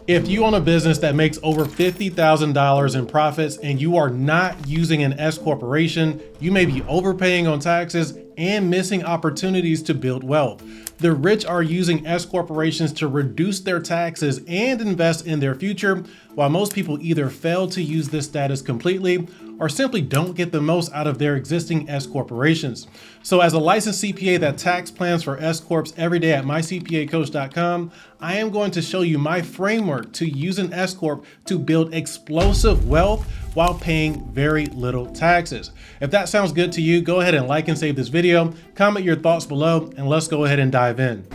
If you own a business that makes over $50,000 in profits and you are not using an S corporation, you may be overpaying on taxes and missing opportunities to build wealth. The rich are using S corporations to reduce their taxes and invest in their future, while most people either fail to use this status completely or simply don't get the most out of their existing S corporations. So as a licensed CPA that tax plans for S Corps every day at mycpacoach.com, I am going to show you my framework to use an S Corp to build explosive wealth while paying very little taxes. If that sounds good to you, go ahead and like and save this video, comment your thoughts below, and let's go ahead and dive in.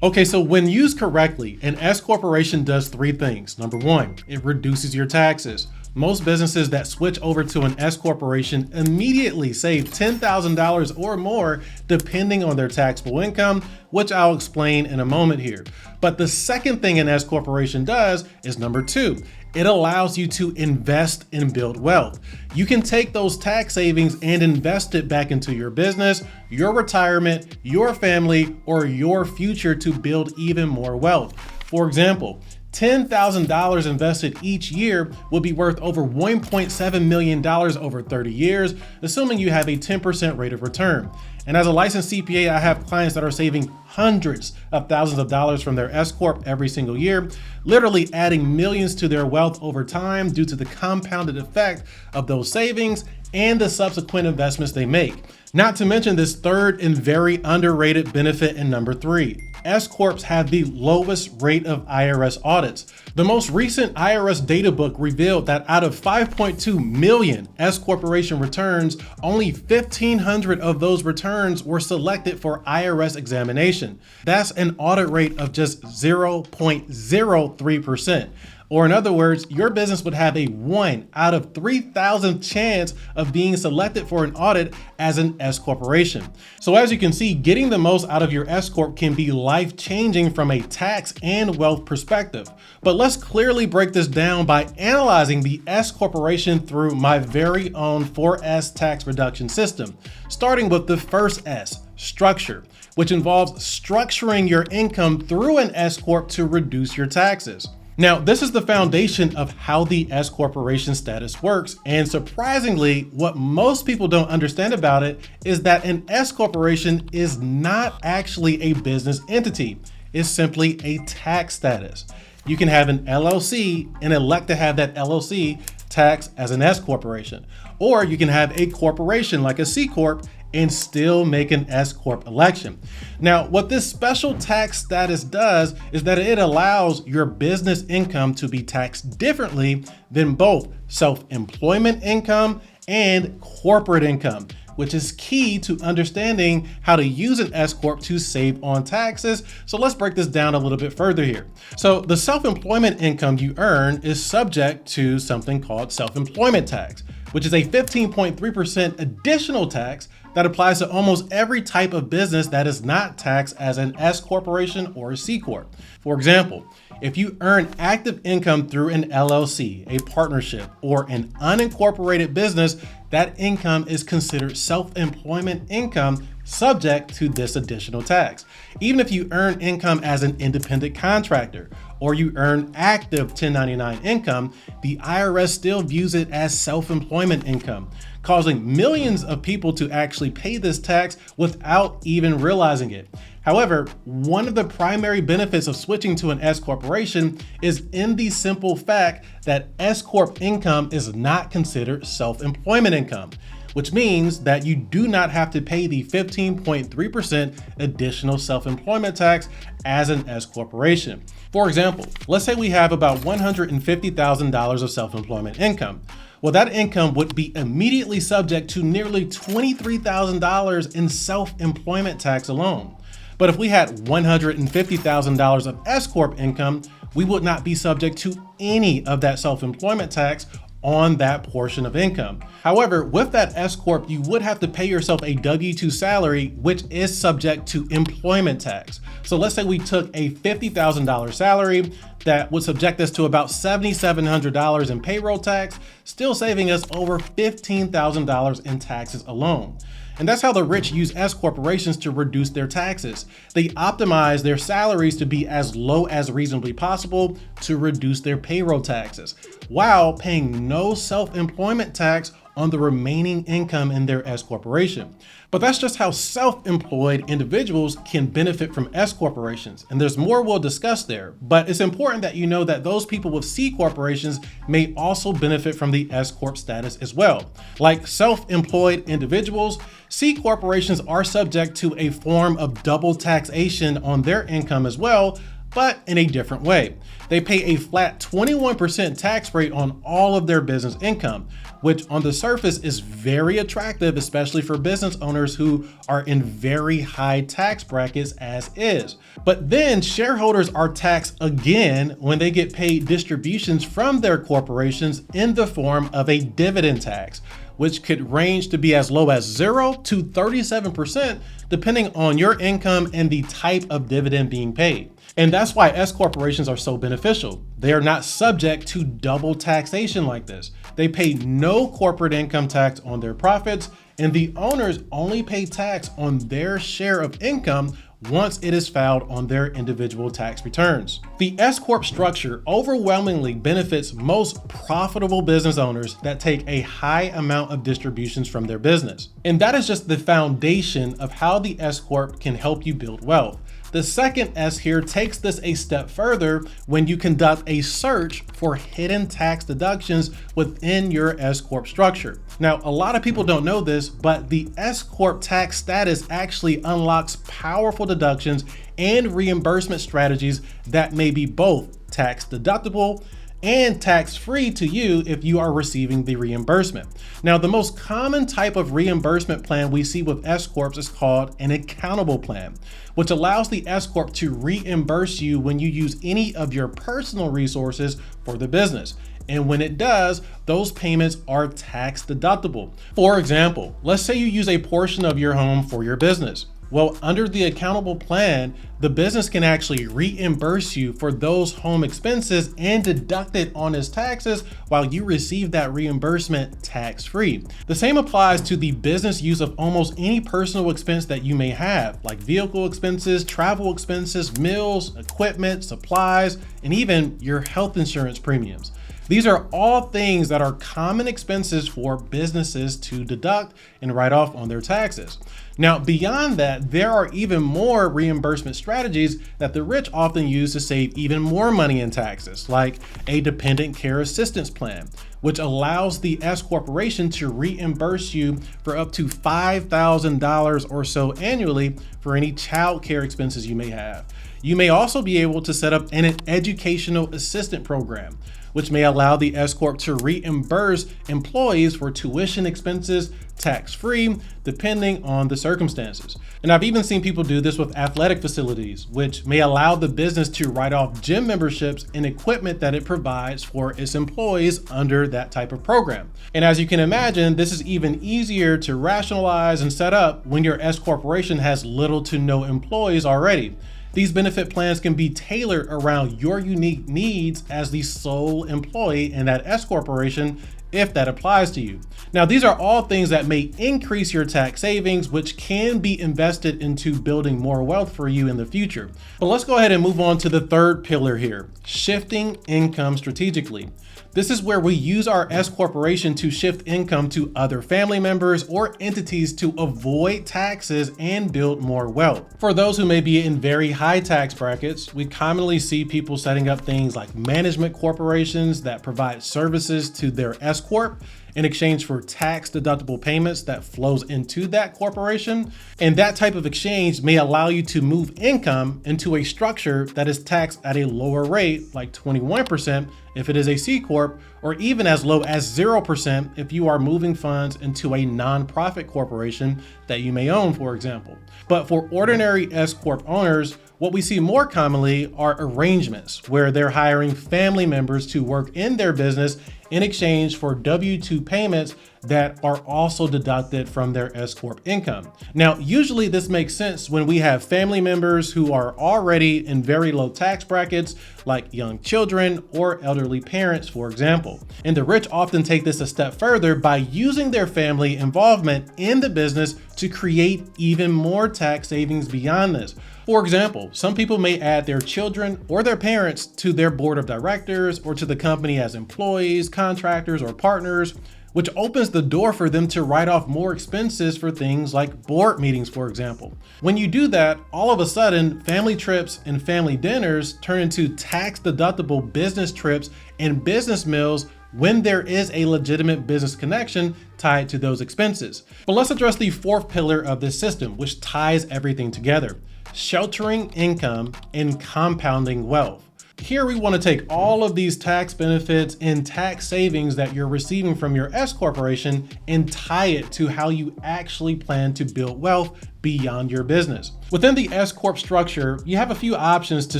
Okay, so when used correctly, an S corporation does three things. Number one, it reduces your taxes. Most businesses that switch over to an S corporation immediately save $10,000 or more depending on their taxable income, which I'll explain in a moment here. But the second thing an S corporation does is number two. It allows you to invest and build wealth. You can take those tax savings and invest it back into your business, your retirement, your family, or your future to build even more wealth. For example, $10,000 invested each year will be worth over $1.7 million over 30 years, assuming you have a 10% rate of return. And as a licensed CPA, I have clients that are saving hundreds of thousands of dollars from their S Corp every single year, literally adding millions to their wealth over time due to the compounded effect of those savings and the subsequent investments they make. Not to mention this third and very underrated benefit in number three. S Corps have the lowest rate of IRS audits. The most recent IRS data book revealed that out of 5.2 million S corporation returns, only 1,500 of those returns were selected for IRS examination. That's an audit rate of just 0.03%. Or in other words, your business would have a 1 out of 3,000 chance of being selected for an audit as an S corporation. So as you can see, getting the most out of your S Corp can be life-changing from a tax and wealth perspective. But let's clearly break this down by analyzing the S corporation through my very own 4S tax reduction system, starting with the first S, structure, which involves structuring your income through an S Corp to reduce your taxes. Now, this is the foundation of how the S corporation status works, and surprisingly, what most people don't understand about it is that an S corporation is not actually a business entity. It's simply a tax status. You can have an LLC and elect to have that LLC taxed as an S corporation, or you can have a corporation like a C-Corp and still make an S-Corp election. Now, what this special tax status does is that it allows your business income to be taxed differently than both self-employment income and corporate income, which is key to understanding how to use an S-Corp to save on taxes. So let's break this down a little bit further here. So the self-employment income you earn is subject to something called self-employment tax, which is a 15.3% additional tax that applies to almost every type of business that is not taxed as an S corporation or a C Corp. For example, if you earn active income through an LLC, a partnership, or an unincorporated business, that income is considered self-employment income subject to this additional tax. Even if you earn income as an independent contractor or you earn active 1099 income, the IRS still views it as self-employment income, causing millions of people to actually pay this tax without even realizing it. However, one of the primary benefits of switching to an S corporation is in the simple fact that S Corp income is not considered self-employment income, which means that you do not have to pay the 15.3% additional self-employment tax as an S corporation. For example, let's say we have about $150,000 of self-employment income. Well, that income would be immediately subject to nearly $23,000 in self-employment tax alone. But if we had $150,000 of S-Corp income, we would not be subject to any of that self-employment tax on that portion of income. However, with that S-Corp, you would have to pay yourself a W-2 salary, which is subject to employment tax. So let's say we took a $50,000 salary that would subject us to about $7,700 in payroll tax, still saving us over $15,000 in taxes alone. And that's how the rich use S corporations to reduce their taxes. They optimize their salaries to be as low as reasonably possible to reduce their payroll taxes, while paying no self-employment tax on the remaining income in their S corporation. But that's just how self-employed individuals can benefit from S corporations. And there's more we'll discuss there, but it's important that you know that those people with C corporations may also benefit from the S corp status as well. Like self-employed individuals, C corporations are subject to a form of double taxation on their income as well, but in a different way. They pay a flat 21% tax rate on all of their business income, which on the surface is very attractive, especially for business owners who are in very high tax brackets as is. But then shareholders are taxed again when they get paid distributions from their corporations in the form of a dividend tax, which could range to be as low as 0 to 37%, depending on your income and the type of dividend being paid. And that's why S corporations are so beneficial. They are not subject to double taxation like this. They pay no corporate income tax on their profits, and the owners only pay tax on their share of income once it is filed on their individual tax returns. The S-Corp structure overwhelmingly benefits most profitable business owners that take a high amount of distributions from their business. And that is just the foundation of how the S-Corp can help you build wealth. The second S here takes this a step further when you conduct a search for hidden tax deductions within your S-Corp structure. Now, a lot of people don't know this, but the S-Corp tax status actually unlocks powerful deductions and reimbursement strategies that may be both tax deductible and tax-free to you if you are receiving the reimbursement. Now, the most common type of reimbursement plan we see with S-Corps is called an accountable plan, which allows the S-Corp to reimburse you when you use any of your personal resources for the business. And when it does, those payments are tax deductible. For example, let's say you use a portion of your home for your business. Well, under the accountable plan, the business can actually reimburse you for those home expenses and deduct it on its taxes while you receive that reimbursement tax-free. The same applies to the business use of almost any personal expense that you may have, like vehicle expenses, travel expenses, meals, equipment, supplies, and even your health insurance premiums. These are all things that are common expenses for businesses to deduct and write off on their taxes. Now, beyond that, there are even more reimbursement strategies that the rich often use to save even more money in taxes, like a dependent care assistance plan, which allows the S corporation to reimburse you for up to $5,000 or so annually for any child care expenses you may have. You may also be able to set up an educational assistant program, which may allow the S-Corp to reimburse employees for tuition expenses tax-free, depending on the circumstances. And I've even seen people do this with athletic facilities, which may allow the business to write off gym memberships and equipment that it provides for its employees under that type of program. And as you can imagine, this is even easier to rationalize and set up when your S corporation has little to no employees already. These benefit plans can be tailored around your unique needs as the sole employee in that S corporation, if that applies to you. Now, these are all things that may increase your tax savings, which can be invested into building more wealth for you in the future. But let's go ahead and move on to the third pillar here, shifting income strategically. This is where we use our S corporation to shift income to other family members or entities to avoid taxes and build more wealth. For those who may be in very high tax brackets, we commonly see people setting up things like management corporations that provide services to their S corp in exchange for tax deductible payments that flows into that corporation. And that type of exchange may allow you to move income into a structure that is taxed at a lower rate, like 21% if it is a C Corp, or even as low as 0% if you are moving funds into a nonprofit corporation that you may own, for example. But for ordinary S Corp owners, what we see more commonly are arrangements where they're hiring family members to work in their business in exchange for W-2 payments that are also deducted from their S-Corp income. Now, usually this makes sense when we have family members who are already in very low tax brackets, like young children or elderly parents, for example. And the rich often take this a step further by using their family involvement in the business to create even more tax savings beyond this. For example, some people may add their children or their parents to their board of directors or to the company as employees, contractors, or partners, which opens the door for them to write off more expenses for things like board meetings, for example. When you do that, all of a sudden, family trips and family dinners turn into tax-deductible business trips and business meals when there is a legitimate business connection tied to those expenses. But let's address the fourth pillar of this system, which ties everything together: sheltering income and compounding wealth. Here we want to take all of these tax benefits and tax savings that you're receiving from your S corporation and tie it to how you actually plan to build wealth beyond your business. Within the S Corp structure, you have a few options to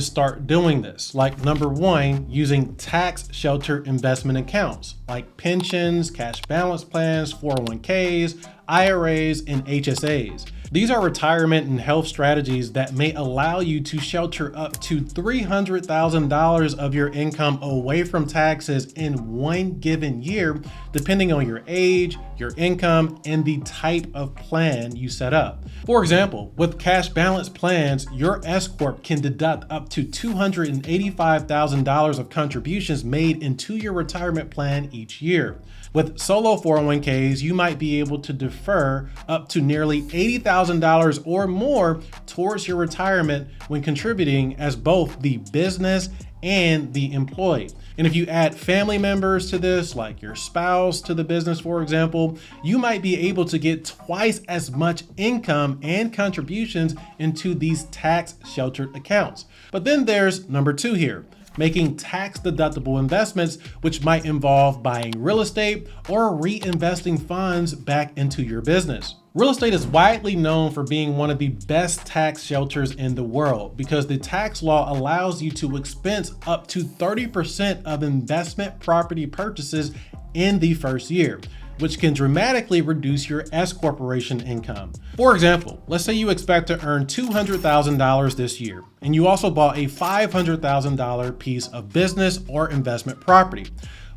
start doing this, like number one, using tax shelter investment accounts like pensions, cash balance plans, 401ks, IRAs, and HSAs. These are retirement and health strategies that may allow you to shelter up to $300,000 of your income away from taxes in one given year, depending on your age, your income, and the type of plan you set up. For example, with cash balance plans, your S Corp can deduct up to $285,000 of contributions made into your retirement plan each year. With solo 401ks, you might be able to defer up to nearly $80,000 or more towards your retirement when contributing as both the business and the employee. And if you add family members to this, like your spouse to the business, for example, you might be able to get twice as much income and contributions into these tax sheltered accounts. But then there's number two here: making tax-deductible investments, which might involve buying real estate or reinvesting funds back into your business. Real estate is widely known for being one of the best tax shelters in the world because the tax law allows you to expense up to 30% of investment property purchases in the first year, which can dramatically reduce your S corporation income. For example, let's say you expect to earn $200,000 this year, and you also bought a $500,000 piece of business or investment property.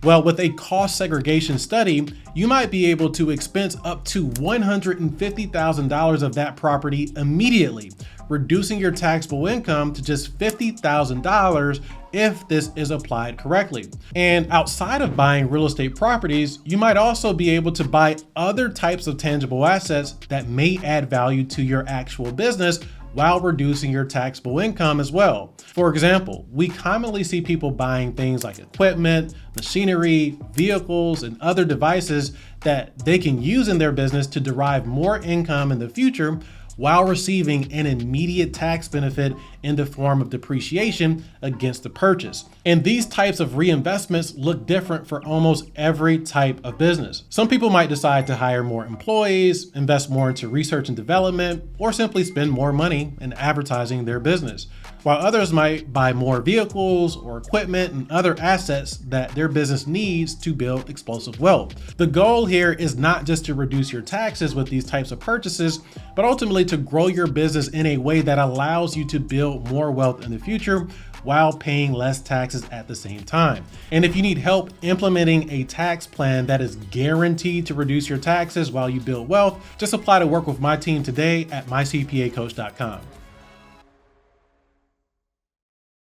Well, with a cost segregation study, you might be able to expense up to $150,000 of that property immediately, reducing your taxable income to just $50,000 if this is applied correctly. And outside of buying real estate properties, you might also be able to buy other types of tangible assets that may add value to your actual business while reducing your taxable income as well. For example, we commonly see people buying things like equipment, machinery, vehicles, and other devices that they can use in their business to derive more income in the future while receiving an immediate tax benefit in the form of depreciation against the purchase. And these types of reinvestments look different for almost every type of business. Some people might decide to hire more employees, invest more into research and development, or simply spend more money in advertising their business, while others might buy more vehicles or equipment and other assets that their business needs to build explosive wealth. The goal here is not just to reduce your taxes with these types of purchases, but ultimately to grow your business in a way that allows you to build more wealth in the future while paying less taxes at the same time. And if you need help implementing a tax plan that is guaranteed to reduce your taxes while you build wealth, just apply to work with my team today at mycpacoach.com.